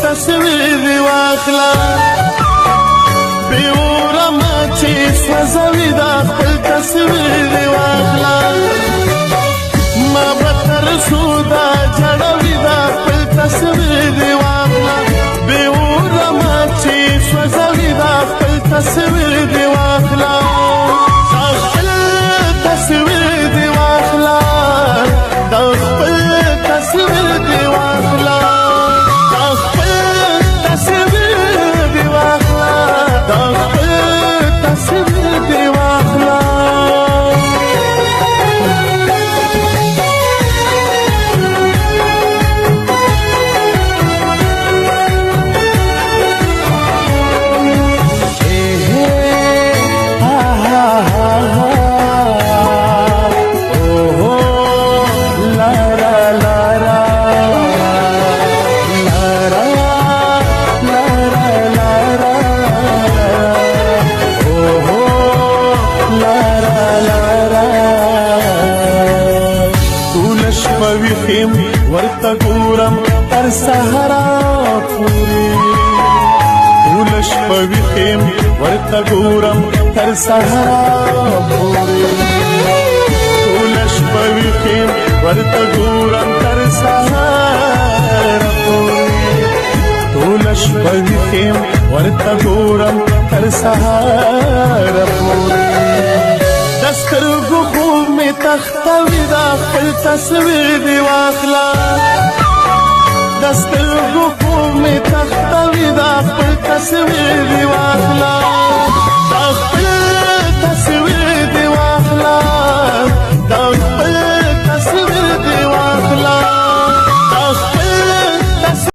تصویر دی واخلا بیورا ما چې سوځوي دا خپل تصویر دی واخلا ما به تر سودا جړوي دا خپل تصویر دی واخلا بیورا ما چې سوځوي دا خپل تصویر دی واخلا خپل تصویر دی واخلا دا خپل تصویر دی واخلا ویخیم ورته ګورم تر سهارا پورې ټول شپه ویخیم ورته ګورم تر سهارا پورې ټول شپه ویخیم ورته ګورم تر سهارا پورې ټول شپه ویخیم ورته ګورم تر سهارا پورې دسترګو خوب می تختوي دا خپل تصویر دی واخلا دسترګو خوب می تختوي دا خپل تصویر دی واخلا